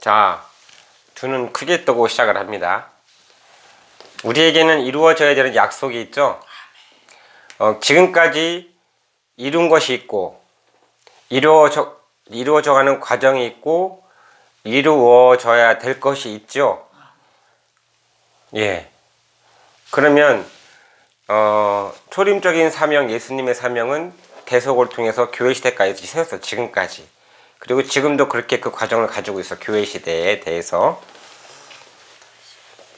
자, 두 눈 크게 뜨고 시작을 합니다. 우리에게는 이루어져야 되는 약속이 있죠. 지금까지 이룬 것이 있고 이루어져가는 과정이 있고 이루어져야 될 것이 있죠. 예. 그러면 초림적인 사명, 예수님의 사명은 대속을 통해서 교회 시대까지 세웠어. 지금까지. 그리고 지금도 그렇게 그 과정을 가지고 있어. 교회 시대에 대해서.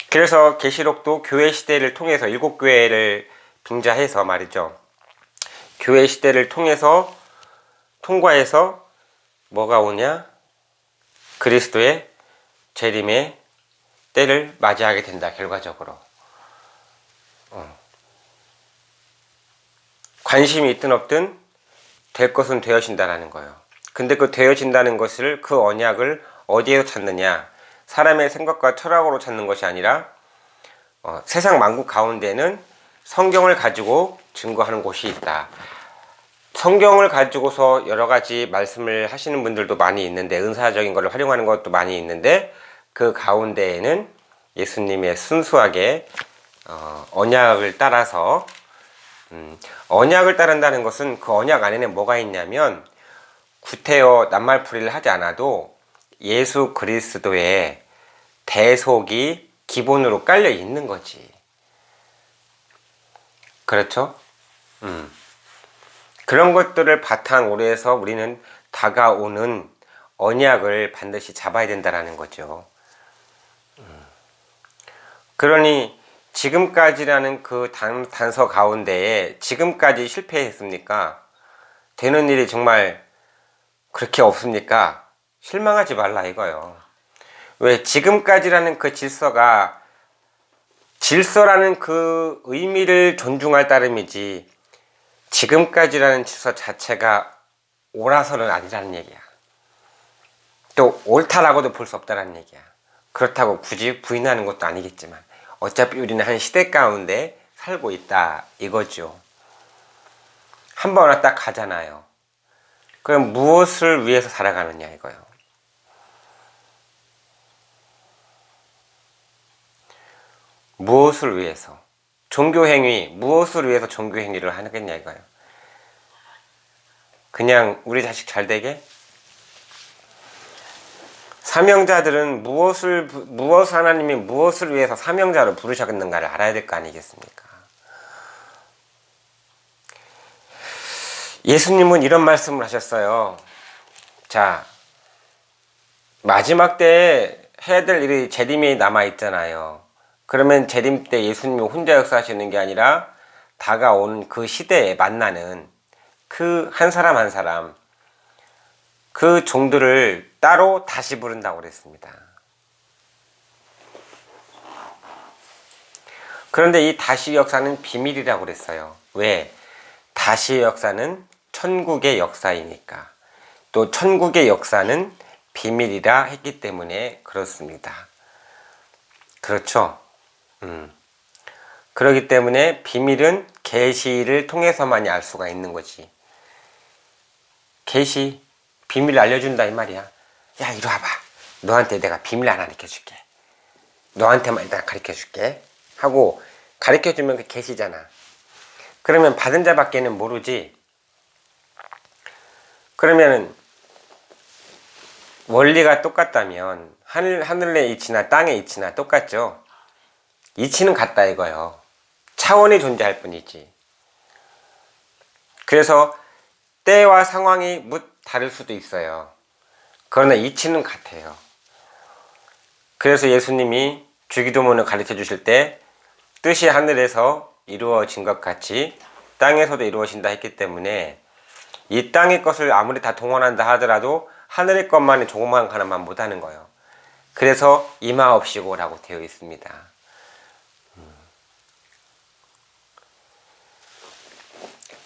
그래서 계시록도 교회 시대를 통해서 일곱 교회를 빙자해서 말이죠. 교회 시대를 통과해서 뭐가 오냐? 그리스도의 재림의 때를 맞이하게 된다. 결과적으로. 관심이 있든 없든 될 것은 되어진다라는 거예요. 근데 그 되어진다는 것을, 그 언약을 어디에서 찾느냐? 사람의 생각과 철학으로 찾는 것이 아니라 세상 만국 가운데는 성경을 가지고 증거하는 곳이 있다. 성경을 가지고서 여러 가지 말씀을 하시는 분들도 많이 있는데, 은사적인 것을 활용하는 것도 많이 있는데, 그 가운데에는 예수님의 순수하게 언약을 따라서 언약을 따른다는 것은 그 언약 안에는 뭐가 있냐면 구태여 낱말풀이를 하지 않아도 예수 그리스도의 대속이 기본으로 깔려 있는 거지. 그렇죠? 그런 것들을 바탕으로 해서 우리는 다가오는 언약을 반드시 잡아야 된다는 거죠. 그러니 지금까지라는 그 단서 가운데에 지금까지 실패했습니까? 되는 일이 정말 그렇게 없습니까? 실망하지 말라 이거요. 왜? 지금까지라는 그 질서라는 그 의미를 존중할 따름이지, 지금까지라는 질서 자체가 옳아서는 아니라는 얘기야. 또 옳다라고도 볼 수 없다는 얘기야. 그렇다고 굳이 부인하는 것도 아니겠지만 어차피 우리는 한 시대 가운데 살고 있다 이거죠. 한 번 왔다 가잖아요. 그럼 무엇을 위해서 살아가느냐 이거요. 무엇을 위해서? 종교행위, 무엇을 위해서 종교행위를 하겠냐 이거요. 그냥 우리 자식 잘 되게? 사명자들은 하나님이 무엇을 위해서 사명자로 부르셨는가를 알아야 될 거 아니겠습니까? 예수님은 이런 말씀을 하셨어요. 자, 마지막 때에 해야 될 일이 재림이 남아있잖아요. 그러면 재림 때 예수님이 혼자 역사하시는 게 아니라 다가오는 그 시대에 만나는 그 한 사람 한 사람, 그 종들을 따로 다시 부른다고 그랬습니다. 그런데 이 다시 역사는 비밀이라고 그랬어요. 왜? 다시 역사는 천국의 역사이니까. 또 천국의 역사는 비밀이라 했기 때문에 그렇습니다. 그렇죠? 그렇기 때문에 비밀은 계시를 통해서만이 알 수가 있는 거지. 계시, 비밀을 알려준다 이 말이야. 야, 이리 와봐. 너한테 내가 비밀 하나 가르쳐줄게. 너한테만 일단 가르쳐줄게 하고 가르쳐주면 그 계시잖아. 그러면 받은 자밖에는 모르지. 그러면은 원리가 똑같다면 하늘의 이치나 땅의 이치나 똑같죠. 이치는 같다 이거요. 차원이 존재할 뿐이지. 그래서 때와 상황이 뭇 다를 수도 있어요. 그러나 이치는 같아요. 그래서 예수님이 주기도문을 가르쳐 주실 때 뜻이 하늘에서 이루어진 것 같이 땅에서도 이루어진다 했기 때문에 이 땅의 것을 아무리 다 동원한다 하더라도 하늘의 것만은 조그만 하나만 못하는 거예요. 그래서 임하옵시고라고 되어 있습니다.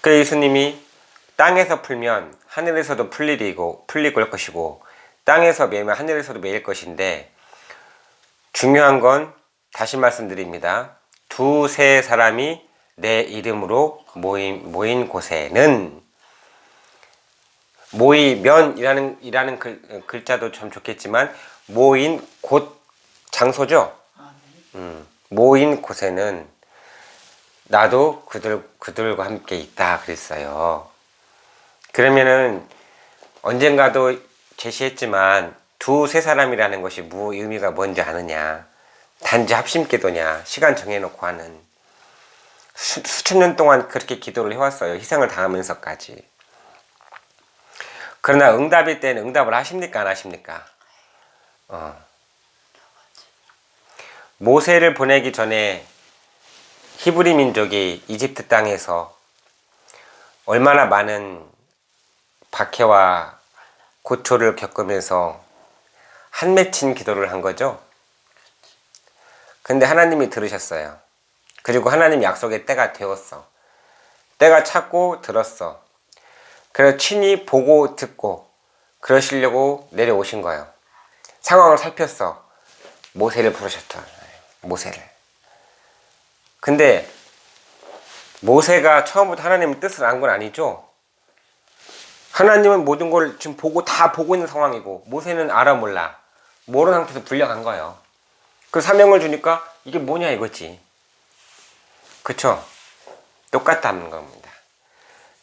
그 예수님이 땅에서 풀면 하늘에서도 풀릴 것이고 땅에서 매면 하늘에서도 매일 것인데, 중요한 건 다시 말씀드립니다. 두세 사람이 내 이름으로 모인 곳에는 모이면이라는 글자도 참 좋겠지만 모인 곳 장소죠. 모인 곳에는 나도 그들과 함께 있다 그랬어요. 그러면은 언젠가도 제시했지만 두세 사람이라는 것이 의미가 뭔지 아느냐. 단지 합심기도냐. 시간 정해놓고 하는. 수천 년 동안 그렇게 기도를 해왔어요. 희생을 당하면서까지. 그러나 응답일 때는 응답을 하십니까? 안 하십니까? 모세를 보내기 전에 히브리 민족이 이집트 땅에서 얼마나 많은 박해와 고초를 겪으면서 한맺힌 기도를 한 거죠. 근데 하나님이 들으셨어요. 그리고 하나님 약속의 때가 되었어. 때가 찼고 들었어. 그래서 친히 보고 듣고 그러시려고 내려오신 거예요. 상황을 살폈어. 모세를 부르셨죠. 모세를. 근데 모세가 처음부터 하나님의 뜻을 안 건 아니죠. 하나님은 모든 걸 지금 다 보고 있는 상황이고 모세는 알아 몰라. 모르는 상태에서 불려간 거예요. 그 사명을 주니까 이게 뭐냐 이거지. 그쵸? 똑같다는 겁니다.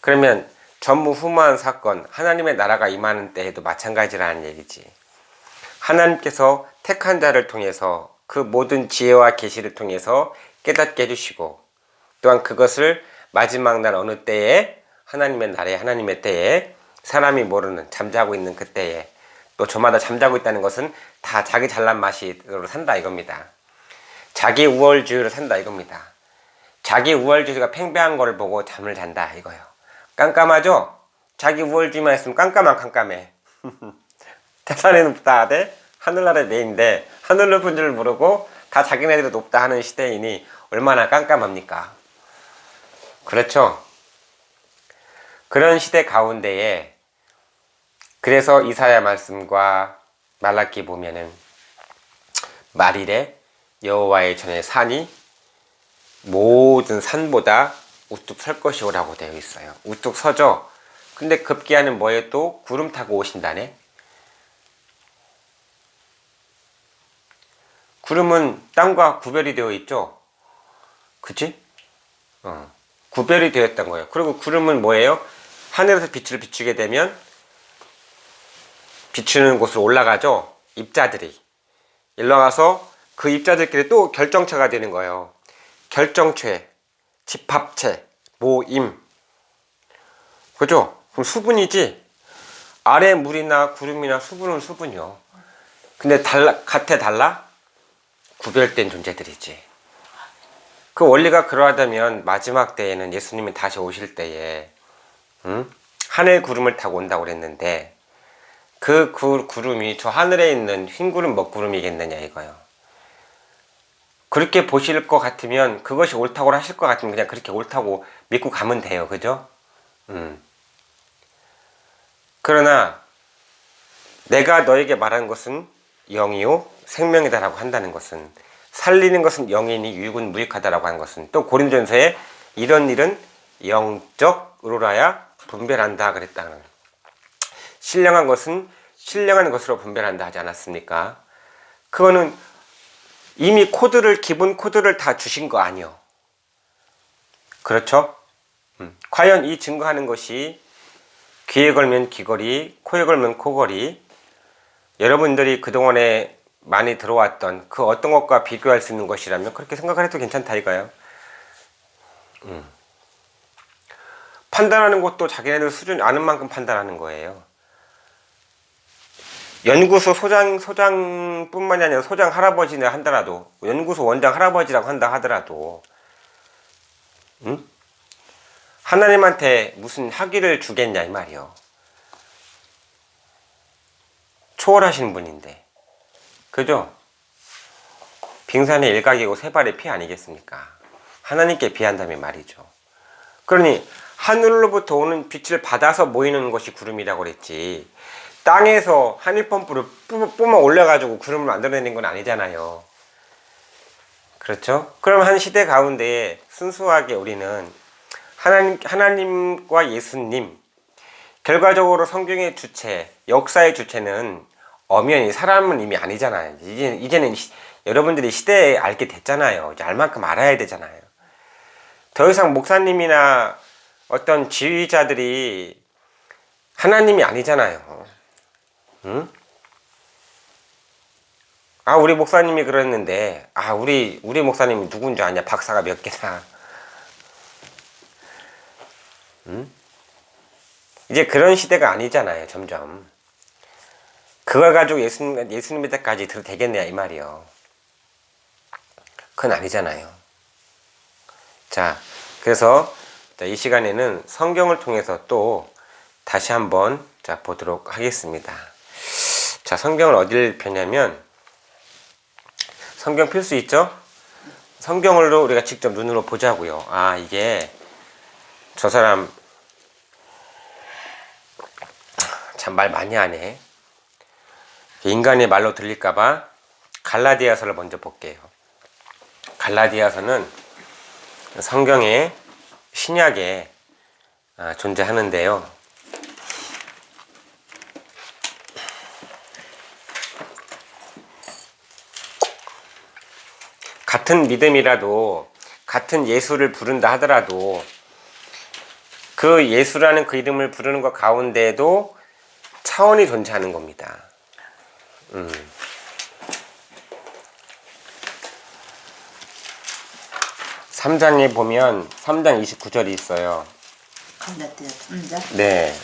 그러면 전무후무한 사건, 하나님의 나라가 임하는 때에도 마찬가지라는 얘기지. 하나님께서 택한 자를 통해서 그 모든 지혜와 계시를 통해서 깨닫게 해주시고 또한 그것을 마지막 날 어느 때에 하나님의 날에 하나님의 때에 사람이 모르는 잠자고 있는 그때에 또 저마다 잠자고 있다는 것은 다 자기 잘난 맛으로 산다 이겁니다. 자기 우월주의로 산다 이겁니다. 자기 우월주의가 팽배한 걸 보고 잠을 잔다 이거예요. 깜깜하죠? 자기 우월주의만 했으면 깜깜해. 태산이 높다 하되 하늘나라의 매인데 하늘 높은 줄 모르고 다 자기네들이 높다 하는 시대이니 얼마나 깜깜합니까? 그렇죠? 그런 시대 가운데에 그래서 이사야 말씀과 말라기 보면은 말일에 여호와의 전에 산이 모든 산보다 우뚝 설 것이오라고 되어 있어요. 우뚝 서죠. 근데 급기야는 뭐예요? 또 구름 타고 오신다네. 구름은 땅과 구별이 되어 있죠. 그치? 구별이 되었던 거예요. 그리고 구름은 뭐예요? 하늘에서 빛을 비추게 되면 비추는 곳으로 올라가죠. 입자들이 올라가서 그 입자들끼리 또 결정체가 되는 거예요. 결정체, 집합체, 모임. 그죠? 그럼 수분이지. 아래 물이나 구름이나 수분은 수분이요. 근데 같아 달라? 구별된 존재들이지. 그 원리가 그러하다면 마지막 때에는 예수님이 다시 오실 때에 하늘 구름을 타고 온다고 그랬는데 그 구름이 저 하늘에 있는 흰 구름 먹구름이겠느냐 이거요. 그렇게 보실 것 같으면 그것이 옳다고 하실 것 같으면 그냥 그렇게 옳다고 믿고 가면 돼요. 그죠? 그러나 내가 너에게 말한 것은 영이요 생명이다라고 한다는 것은 살리는 것은 영이니 유익은 무익하다라고 한 것은 또 고린도전서에 이런 일은 영적으로라야 분별한다 그랬다는 신령한 것은 신령한 것으로 분별한다 하지 않았습니까? 그거는 이미 기본 코드를 다 주신 거 아니요. 그렇죠? 과연 이 증거하는 것이 귀에 걸면 귀걸이, 코에 걸면 코걸이 여러분들이 그동안에 많이 들어왔던 그 어떤 것과 비교할 수 있는 것이라면 그렇게 생각을 해도 괜찮다 이거예요. 판단하는 것도 자기네들 수준 아는 만큼 판단하는 거예요. 연구소 소장뿐만이 아니라 소장 할아버지나 한다라도 연구소 원장 할아버지라고 한다 하더라도 하나님한테 무슨 학위를 주겠냐 이 말이요. 초월하신 분인데 그죠? 빙산의 일각이고 세발의 피 아니겠습니까? 하나님께 비한다면 말이죠. 그러니 하늘로부터 오는 빛을 받아서 모이는 것이 구름이라고 그랬지 땅에서 하늘 펌프를 뿜어 올려가지고 구름을 만들어내는 건 아니잖아요. 그렇죠? 그럼 한 시대 가운데 순수하게 우리는 하나님과 예수님 결과적으로 성경의 주체, 역사의 주체는 엄연히 사람은 이미 아니잖아요. 이제는 여러분들이 시대에 알게 됐잖아요. 이제 알 만큼 알아야 되잖아요. 더 이상 목사님이나 어떤 지휘자들이 하나님이 아니잖아요. 응? 아, 우리 목사님이 그랬는데, 아, 우리 목사님이 누군지 아냐? 박사가 몇 개나. 응? 이제 그런 시대가 아니잖아요, 점점. 그걸 가지고 예수님의 때까지 들어도 되겠냐, 이 말이요. 그건 아니잖아요. 자, 그래서 이 시간에는 성경을 통해서 또 다시 한번 보도록 하겠습니다. 자, 성경을 어딜 펴냐면, 성경 필 수 있죠? 성경으로 우리가 직접 눈으로 보자고요. 아, 이게 저 사람 참 말 많이 하네. 인간의 말로 들릴까봐 갈라디아서를 먼저 볼게요. 갈라디아서는 성경의 신약에 존재하는데요. 같은 믿음이라도, 같은 예수를 부른다 하더라도 그 예수라는 그 이름을 부르는 것 가운데에도 차원이 존재하는 겁니다. 3장에 보면 3장 29절이 있어요. 갈라디아 3장? 네.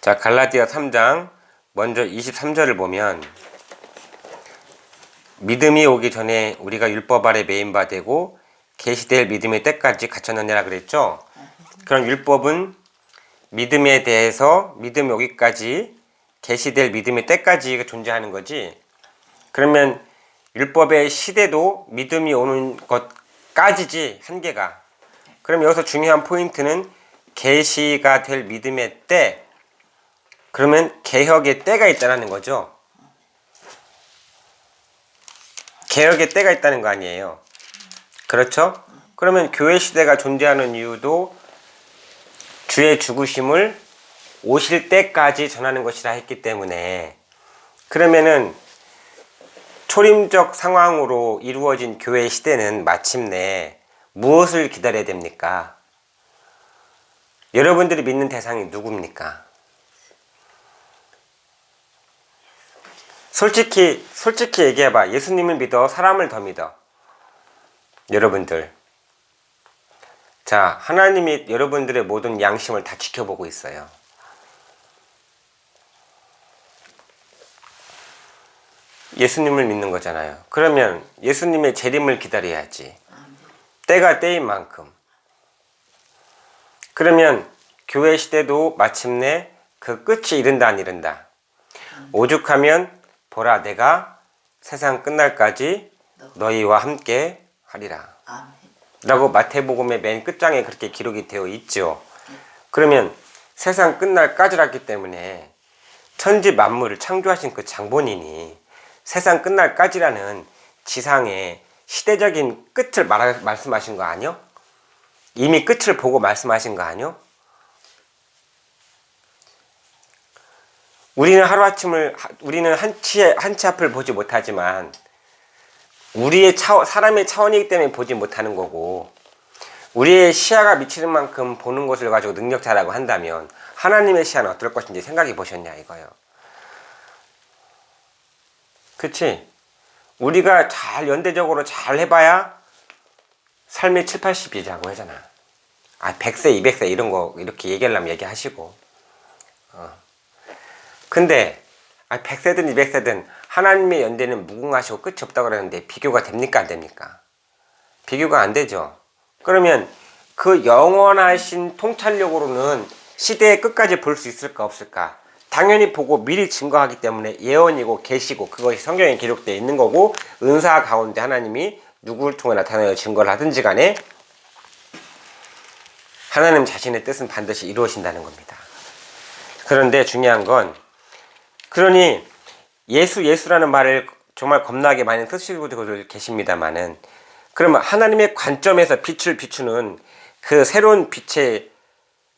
자, 갈라디아 3장 먼저 23절을 보면, 믿음이 오기 전에 우리가 율법 아래 매인 바 되고 계시될 믿음의 때까지 갇혔느니라 그랬죠. 그럼 율법은 믿음에 대해서 믿음이 오기까지 계시될 믿음의 때까지 존재하는 거지. 그러면 율법의 시대도 믿음이 오는 것까지지, 한계가. 그럼 여기서 중요한 포인트는 계시가 될 믿음의 때. 그러면 개혁의 때가 있다는 거죠. 개혁의 때가 있다는 거 아니에요. 그렇죠? 그러면 교회 시대가 존재하는 이유도 주의 죽으심을 오실 때까지 전하는 것이라 했기 때문에, 그러면은 초림적 상황으로 이루어진 교회 시대는 마침내 무엇을 기다려야 됩니까? 여러분들이 믿는 대상이 누굽니까? 솔직히 얘기해봐. 예수님을 믿어? 사람을 더 믿어? 여러분들. 자, 하나님이 여러분들의 모든 양심을 다 지켜보고 있어요. 예수님을 믿는 거잖아요. 그러면 예수님의 재림을 기다려야지. 때가 때인 만큼. 그러면 교회 시대도 마침내 그 끝이 이른다 안 이른다. 오죽하면 보라, 내가 세상 끝날까지 너희와 함께 하리라. 라고 마태복음의 맨 끝장에 그렇게 기록이 되어 있죠. 그러면 세상 끝날까지라기 때문에 천지 만물을 창조하신 그 장본인이 세상 끝날까지라는 지상의 시대적인 끝을 말씀하신 거 아니요? 이미 끝을 보고 말씀하신 거 아니요? 우리는 한치 앞을 보지 못하지만 사람의 차원이기 때문에 보지 못하는 거고, 우리의 시야가 미치는 만큼 보는 것을 가지고 능력자라고 한다면 하나님의 시야는 어떨 것인지 생각해 보셨냐 이거요. 그치? 우리가 잘 연대적으로 잘 해봐야 삶의 7, 80이자고 하잖아. 100세, 200세 이런 거 이렇게 얘기하려면 얘기하시고. 근데 100세든 200세든 하나님의 연대는 무궁하시고 끝이 없다고 그러는데 비교가 됩니까 안 됩니까? 비교가 안 되죠. 그러면 그 영원하신 통찰력으로는 시대의 끝까지 볼 수 있을까 없을까? 당연히 보고 미리 증거하기 때문에 예언이고 계시고 그것이 성경에 기록되어 있는 거고, 은사 가운데 하나님이 누구를 통해 나타나여 증거를 하든지 간에 하나님 자신의 뜻은 반드시 이루어진다는 겁니다. 그런데 중요한 건, 그러니 예수라는 말을 정말 겁나게 많이 쓰시고 계십니다마는 그러면 하나님의 관점에서 빛을 비추는 그 새로운 빛의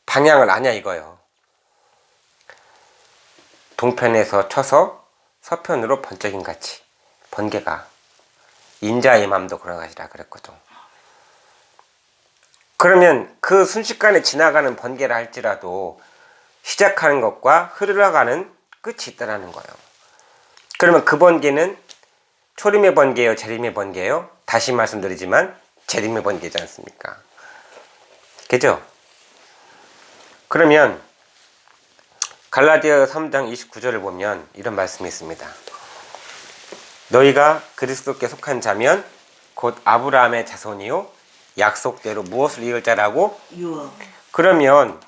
방향을 아냐 이거예요. 동편에서 쳐서 서편으로 번쩍임 같이 번개가 인자의 맘도 그런 것이라 그랬거든. 그러면 그 순식간에 지나가는 번개라 할지라도 시작하는 것과 흘러가는 끝이 있다라는 거예요. 그러면 그 번개는 초림의 번개요, 재림의 번개요? 다시 말씀드리지만 재림의 번개지 않습니까? 그죠? 그러면 갈라디아 3장 29절을 보면 이런 말씀이 있습니다. 너희가 그리스도께 속한 자면 곧 아브라함의 자손이요 약속대로 무엇을 이을 자라고? 유업. 그러면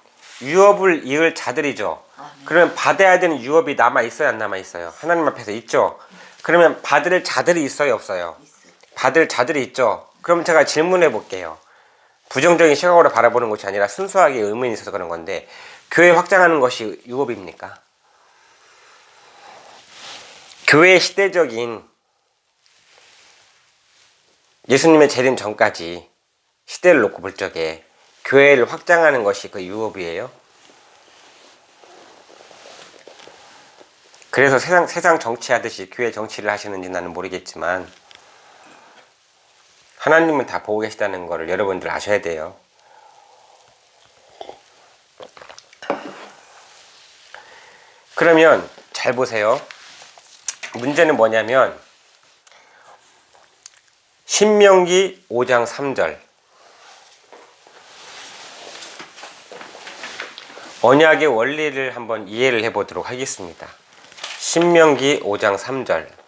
유업을 이을 자들이죠. 아멘. 그러면 받아야 되는 유업이 남아있어요, 안 남아있어요? 하나님 앞에서 있죠. 그러면 받을 자들이 있어요, 없어요? 있어. 받을 자들이 있죠. 그럼 제가 질문해 볼게요. 부정적인 시각으로 바라보는 것이 아니라 순수하게 의문이 있어서 그런 건데, 교회 확장하는 것이 유업입니까? 교회 시대적인 예수님의 재림 전까지 시대를 놓고 볼 적에 교회를 확장하는 것이 그 유업이에요. 그래서 세상 정치하듯이 교회 정치를 하시는지 나는 모르겠지만 하나님은 다 보고 계시다는 것을 여러분들 아셔야 돼요. 그러면 잘 보세요. 문제는 뭐냐면 신명기 5장 3절 언약의 원리를 한번 이해를 해보도록 하겠습니다. 신명기 5장 3절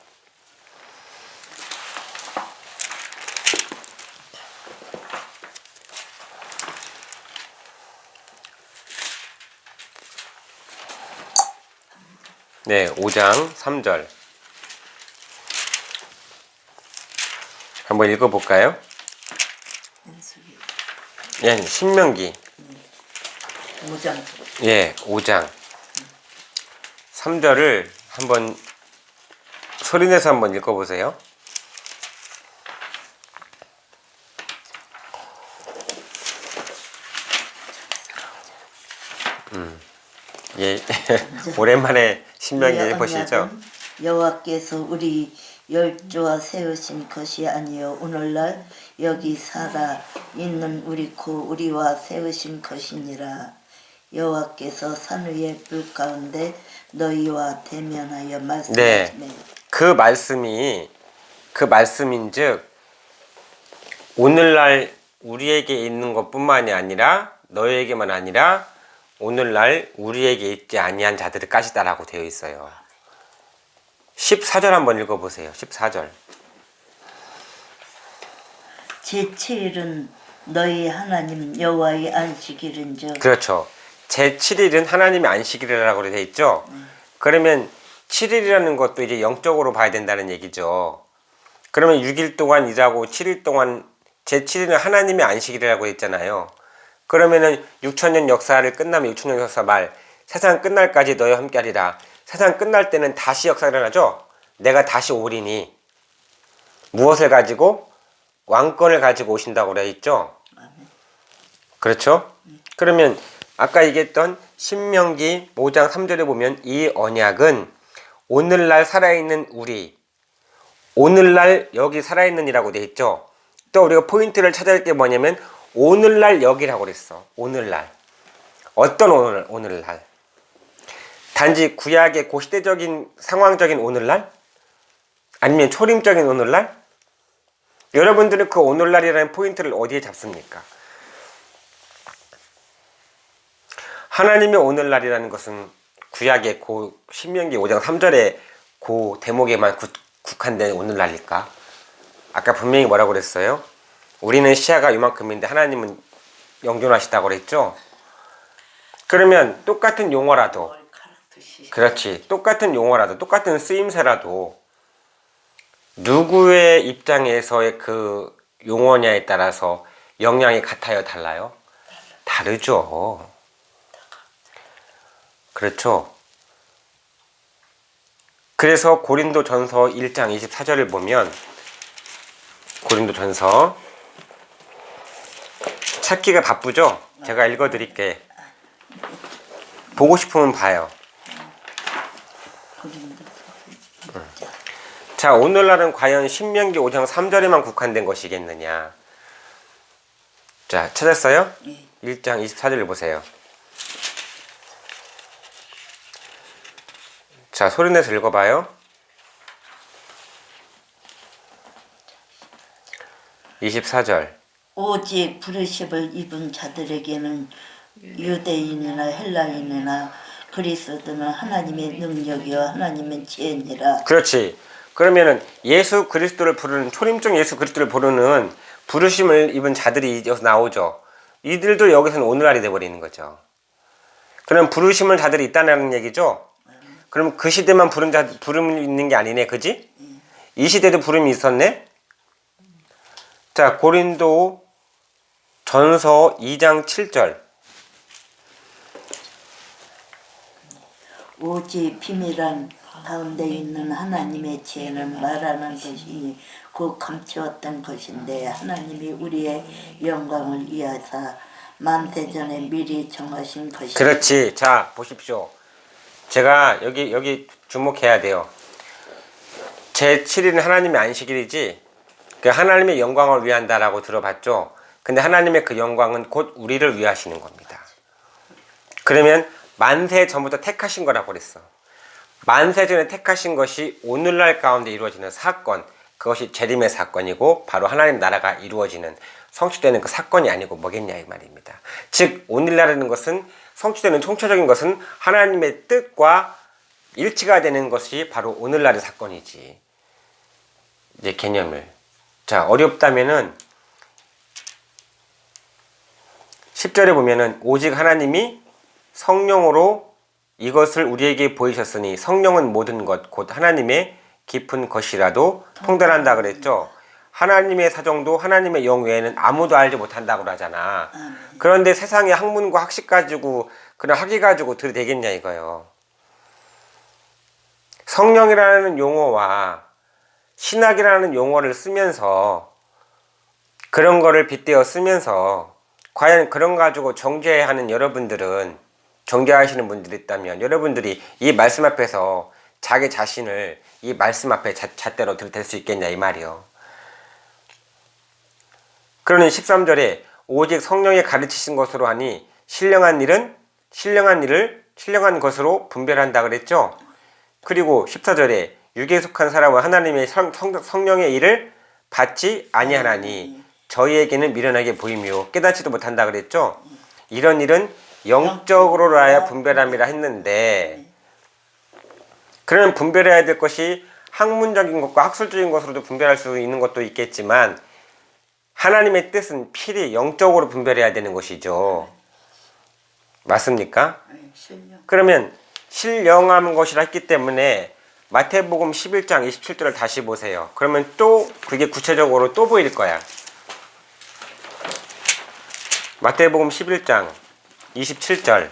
네, 5장 3절 한번 읽어볼까요? 연습이. 예, 신명기 5장. 예, 5장 3절을 한번 소리내서 한번 읽어보세요. 예, 오랜만에 신명기 해보시죠. 여호와께서 우리 열조와 세우신 것이 아니요 오늘날 여기 살아 있는 우리 고 우리와 세우신 것이니라. 여호와께서 산 위의 불 가운데 너희와 대면하여 말씀하시네. 네, 그 말씀인즉 오늘날 우리에게 있는 것뿐만이 아니라 너희에게만 아니라 오늘날 우리에게 있지 아니한 자들까지다라고 되어 있어요. 14절 한번 읽어보세요. 14절. 제7일은 너희 하나님 여호와의 안식일인즉. 그렇죠. 제7일은 하나님의 안식일이라고 되어 있죠. 그러면 7일이라는 것도 이제 영적으로 봐야 된다는 얘기죠. 그러면 6일 동안 일하고 7일 동안 제7일은 하나님의 안식일이라고 했잖아요. 그러면은 6천년 역사를 끝나면 6천년 역사 말 세상 끝날까지 너희와 함께하리라. 세상 끝날 때는 다시 역사가 일어나죠. 내가 다시 오리니 무엇을 가지고? 왕권을 가지고 오신다고 그래 있죠. 그렇죠? 그러면 아까 얘기했던 신명기 5장 3절에 보면 이 언약은 오늘날 살아있는 우리, 오늘날 여기 살아있는 이라고 돼 있죠. 또 우리가 포인트를 찾아야 할 게 뭐냐면 오늘날 여기라고 그랬어. 오늘날. 어떤 오늘날? 단지 구약의 고시대적인 상황적인 오늘날? 아니면 초림적인 오늘날? 여러분들은 그 오늘날이라는 포인트를 어디에 잡습니까? 하나님의 오늘날이라는 것은 구약의 신명기 5장 3절의 그 대목에만 국한된 오늘날일까? 아까 분명히 뭐라고 그랬어요? 우리는 시야가 이만큼인데 하나님은 영존하시다고 그랬죠? 그러면 똑같은 용어라도 그렇지. 똑같은 용어라도 똑같은 쓰임새라도 누구의 입장에서의 그 용어냐에 따라서 영향이 같아요? 달라요? 다르죠. 그렇죠. 그래서 고린도전서 1장 24절을 보면 고린도전서 찾기가 바쁘죠? 제가 읽어드릴게. 보고 싶으면 봐요. 자, 오늘날은 과연 신명기 5장 3절에만 국한된 것이겠느냐? 자, 찾았어요? 1장 24절을 보세요. 자, 소리내서 읽어봐요. 24절. 오직 부르심을 입은 자들에게는 유대인이나 헬라인이나 그리스도는 하나님의 능력이요 하나님의 지혜니라. 그렇지. 그러면은 예수 그리스도를 부르는, 초림종 예수 그리스도를 부르는 부르심을 입은 자들이 여기서 나오죠. 이들도 여기서는 오늘날이 돼버리는 거죠. 그럼 부르심을 자들이 있다는 얘기죠. 그럼 그 시대만 부름이 있는 게 아니네, 그지? 이 시대도 부름이 있었네. 자, 고린도 전서 2장 7절. 오직 비밀한 가운데 있는 하나님의 지혜는 말하는 것이 곧 감추었던 것인데 하나님이 우리의 영광을 위하사 만세전에 미리 정하신 것이다. 그렇지. 자, 보십시오. 제가 여기 주목해야 돼요. 제7일은 하나님의 안식일이지, 그 하나님의 영광을 위한다라고 들어봤죠. 근데 하나님의 그 영광은 곧 우리를 위하시는 겁니다. 그러면 만세 전부터 택하신 거라고 그랬어. 만세 전에 택하신 것이 오늘날 가운데 이루어지는 사건, 그것이 재림의 사건이고 바로 하나님 나라가 이루어지는, 성취되는 그 사건이 아니고 뭐겠냐 이 말입니다. 즉 오늘날이라는 것은, 성취되는 총체적인 것은 하나님의 뜻과 일치가 되는 것이 바로 오늘날의 사건이지. 이제 개념을, 자, 어렵다면은 10절에 보면은 오직 하나님이 성령으로 이것을 우리에게 보이셨으니 성령은 모든 것 곧 하나님의 깊은 것이라도 통달한다 그랬죠. 하나님의 사정도 하나님의 영 외에는 아무도 알지 못한다고 그러잖아. 그런데 세상에 학문과 학식 가지고, 그런 학위 가지고 들이대겠냐 이거요. 성령이라는 용어와 신학이라는 용어를 쓰면서, 그런 거를 빗대어 쓰면서 과연 그런 거 가지고 정죄하는 여러분들은, 정죄하시는 분들이 있다면 여러분들이 이 말씀 앞에서 자기 자신을 이 말씀 앞에 잣대로 들이댈 수 있겠냐 이 말이요. 그러니 13절에 오직 성령이 가르치신 것으로 하니 신령한 것으로 분별한다 그랬죠. 그리고 14절에 육에 속한 사람은 하나님의 성령의 일을 받지 아니하나니 저희에게는 미련하게 보이며 깨닫지도 못한다 그랬죠. 이런 일은 영적으로라야 분별함이라 했는데, 그러면 분별해야 될 것이 학문적인 것과 학술적인 것으로도 분별할 수 있는 것도 있겠지만 하나님의 뜻은 필히 영적으로 분별해야 되는 것이죠. 맞습니까? 그러면 신령한 것이라 했기 때문에 마태복음 11장 27절을 다시 보세요. 그러면 또 그게 구체적으로 또 보일 거야. 마태복음 11장 27절.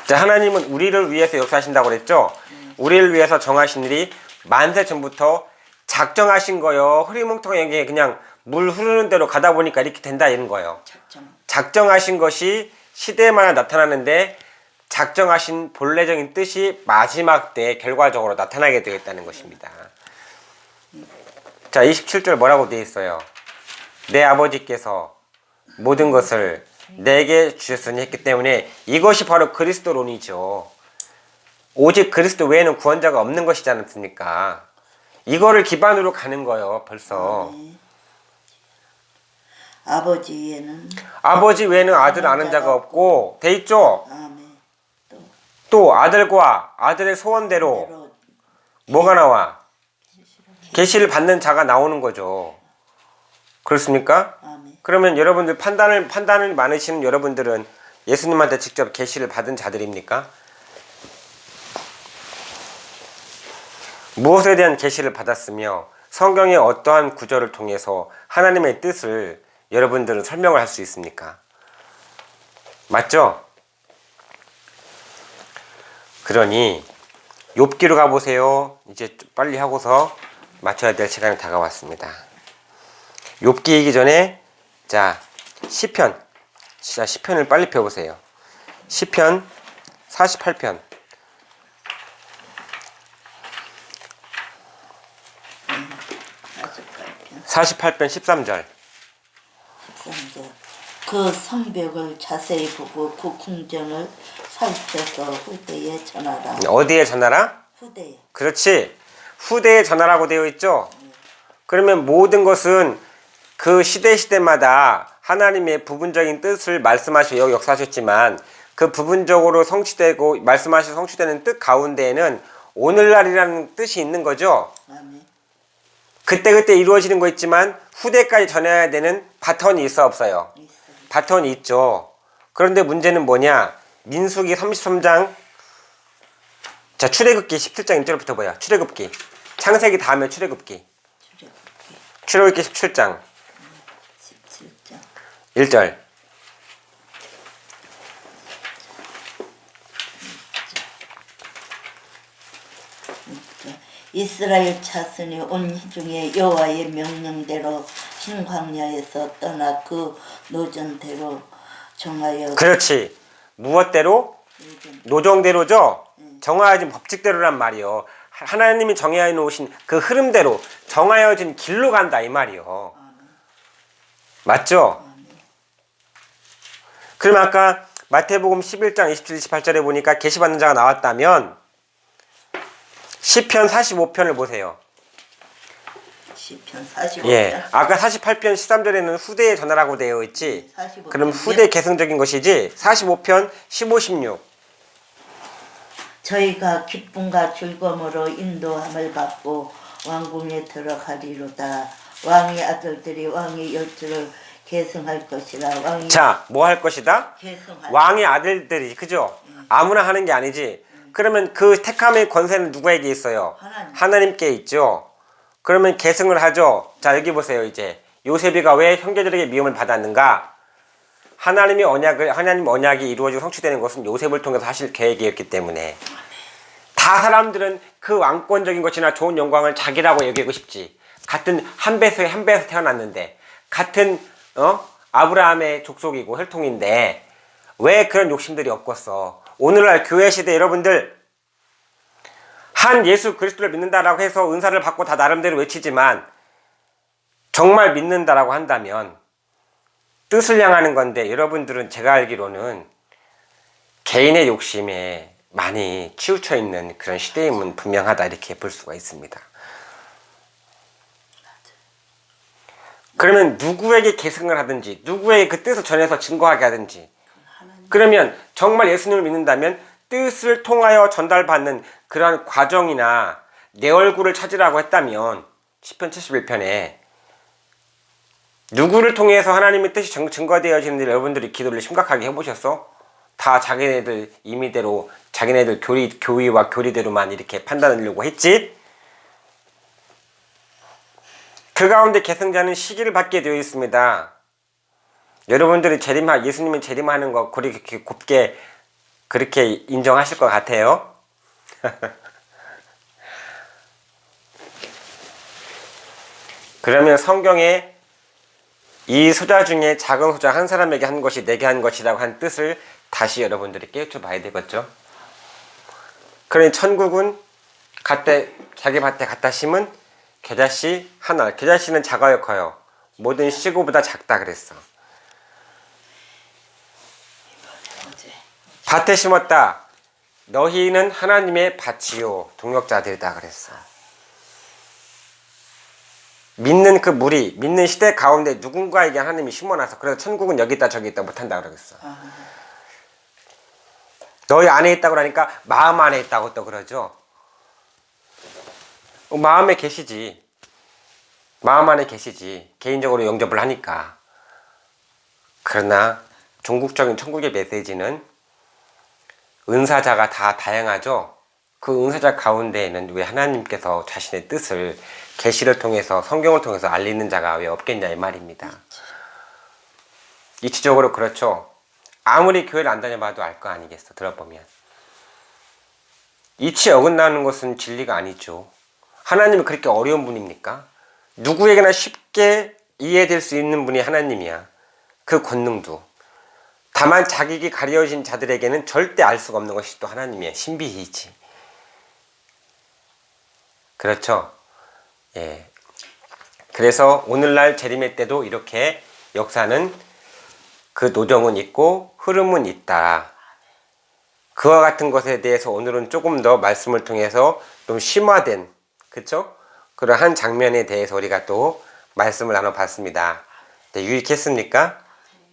자, 하나님은 우리를 위해서 역사하신다고 그랬죠. 우리를 위해서 정하신 일이 만세 전부터 작정하신 거요. 흐리멍텅하게 그냥 물 흐르는 대로 가다 보니까 이렇게 된다 이런 거예요. 작정하신 것이 시대마다 나타나는데 작정하신 본래적인 뜻이 마지막 때에 결과적으로 나타나게 되겠다는 것입니다. 자, 27절 뭐라고 되어 있어요? 내 아버지께서 모든 것을 내게 주셨으니 했기 때문에 이것이 바로 그리스도론이죠. 오직 그리스도 외에는 구원자가 없는 것이지 않습니까? 이거를 기반으로 가는 거예요. 벌써 아버지 외에는 아들 아는 자가 없고 돼 있죠. 또 아들과 아들의 소원대로 뭐가 나와? 계시를 받는 자가 나오는 거죠. 그렇습니까? 그러면 여러분들 판단을 많으시는 여러분들은 예수님한테 직접 계시를 받은 자들입니까? 무엇에 대한 계시를 받았으며 성경의 어떠한 구절을 통해서 하나님의 뜻을 여러분들은 설명을 할 수 있습니까? 맞죠? 그러니 욥기로 가보세요. 이제 좀 빨리 하고서 맞춰야 될 시간이 다가왔습니다. 욥기 전에 자 시편, 자 시편을 빨리 펴보세요. 시편 48편. 48편 13절. 13절. 그 성벽을 자세히 보고 그 궁전을 살펴서 후대에 전하라. 어디에 전하라? 후대에. 그렇지. 후대에 전하라고 되어 있죠. 그러면 모든 것은 그 시대마다 하나님의 부분적인 뜻을 말씀하시고 역사하셨지만 그 부분적으로 성취되고 말씀하셔서 성취되는 뜻 가운데에는 오늘날이라는 뜻이 있는 거죠. 아멘. 그때그때 이루어지는 거 있지만 후대까지 전해야 되는 바톤이 있어 없어요? 있어요. 바톤이 있죠. 그런데 문제는 뭐냐? 민수기 33장, 자 출애굽기 17장 1절부터 뭐야? 출애굽기. 창세기 다음에 출애굽기. 출애굽기 17장 17장. 1절. 이스라엘 자손이 온 희중에 여호와의 명령대로 흰 광야에서 떠나 그 노전대로 정하여. 그렇지. 무엇대로? 노정대로죠. 정하여진 법칙대로란 말이요. 하나님이 정해 놓으신 그 흐름대로 정하여진 길로 간다 이 말이요. 맞죠? 그럼 아까 마태복음 11장 27, 28절에 보니까 계시받는 자가 나왔다면 시편 45편을 보세요. 시편 45편. 예, 아까 48편 13절에는 후대에 전하라고 되어 있지. 45편. 그럼 후대 계승적인 것이지. 45편 15, 16. 저희가 기쁨과 즐거움으로 인도함을 받고 왕궁에 들어가리로다. 왕의 아들들이 왕의 열조를 계승할 것이라. 왕이 자, 뭐 할 것이다? 계승할. 왕의 아들들이, 그죠? 아무나 하는 게 아니지. 그러면 그 택함의 권세는 누구에게 있어요? 하나님께 있죠. 그러면 계승을 하죠. 자, 여기 보세요. 이제 요셉이가 왜 형제들에게 미움을 받았는가? 하나님 언약이 이루어지고 성취되는 것은 요셉을 통해서 하실 계획이었기 때문에 다 사람들은 그 왕권적인 것이나 좋은 영광을 자기라고 여기고 싶지. 같은 한 배에서 태어났는데 같은 아브라함의 족속이고 혈통인데 왜 그런 욕심들이 없겠어? 오늘날 교회 시대 여러분들 한 예수 그리스도를 믿는다라고 해서 은사를 받고 다 나름대로 외치지만 정말 믿는다라고 한다면 뜻을 향하는 건데 여러분들은 제가 알기로는 개인의 욕심에 많이 치우쳐 있는 그런 시대임은 분명하다 이렇게 볼 수가 있습니다. 그러면 누구에게 계승을 하든지 누구에게 그 뜻을 전해서 증거하게 하든지 그러면 정말 예수님을 믿는다면 뜻을 통하여 전달받는 그러한 과정이나 내 얼굴을 찾으라고 했다면 시편 71편에 누구를 통해서 하나님의 뜻이 증거되어지는지 여러분들이 기도를 심각하게 해보셨어? 다 자기네들 임의대로 자기네들 교의와 교리대로만 이렇게 판단하려고 했지? 그 가운데 계승자는 시기를 받게 되어 있습니다. 여러분들이 예수님이 재림하는 거 그렇게 곱게 그렇게 인정하실 것 같아요? 그러면 성경에 이 소자 중에 작은 소자 한 사람에게 한 것이 내게 한 것이라고 한 뜻을 다시 여러분들이 깨우쳐 봐야 되겠죠? 그러니 천국은 자기 밭에 갖다 심은 겨자씨 하나. 겨자씨는 작아요 커요? 모든 씨고보다 작다 그랬어. 밭에 심었다. 너희는 하나님의 밭이요 동역자들이다 그랬어. 믿는 그 무리, 믿는 시대 가운데 누군가에게 하나님이 심어놔서 그래서 천국은 여기 있다 저기 있다 못한다 그러겠어. 너희 안에 있다고 그러니까 마음 안에 있다고 또 그러죠. 마음에 계시지. 마음 안에 계시지. 개인적으로 영접을 하니까. 그러나 종국적인 천국의 메시지는 은사자가 다 다양하죠. 그 은사자 가운데에는 왜 하나님께서 자신의 뜻을 계시를 통해서 성경을 통해서 알리는 자가 왜 없겠냐 이 말입니다. 이치적으로 그렇죠. 아무리 교회를 안 다녀봐도 알 거 아니겠어. 들어보면 이치 어긋나는 것은 진리가 아니죠. 하나님이 그렇게 어려운 분입니까? 누구에게나 쉽게 이해될 수 있는 분이 하나님이야. 그 권능도. 다만 자격이 가려진 자들에게는 절대 알 수가 없는 것이 또 하나님이야. 신비이지. 그렇죠? 예. 그래서 오늘날 재림의 때도 이렇게 역사는 그 노정은 있고 흐름은 있다. 그와 같은 것에 대해서 오늘은 조금 더 말씀을 통해서 좀 심화된, 그쵸? 그런 한 장면에 대해서 우리가 또 말씀을 나눠봤습니다. 네, 유익했습니까?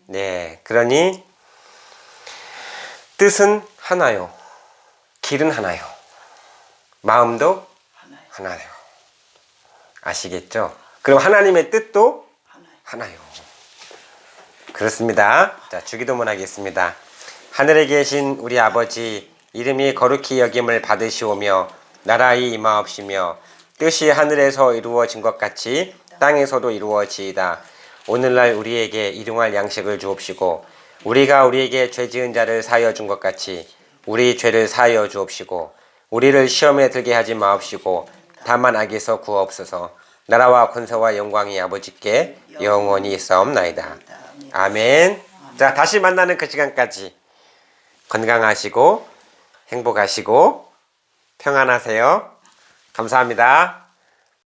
네, 그러니 뜻은 하나요. 길은 하나요. 마음도 하나요. 아시겠죠? 그럼 하나님의 뜻도 하나요. 그렇습니다. 자, 주기도문 하겠습니다. 하늘에 계신 우리 아버지, 이름이 거룩히 여김을 받으시오며 나라의 임하옵시며 뜻이 하늘에서 이루어진 것 같이 땅에서도 이루어지이다. 오늘날 우리에게 일용할 양식을 주옵시고 우리가 우리에게 죄 지은 자를 사하여 준 것 같이 우리 죄를 사하여 주옵시고 우리를 시험에 들게 하지 마옵시고 다만 악에서 구하옵소서. 나라와 권세와 영광이 아버지께 영원히 있사옵나이다. 아멘. 자, 다시 만나는 그 시간까지 건강하시고 행복하시고 평안하세요. 감사합니다.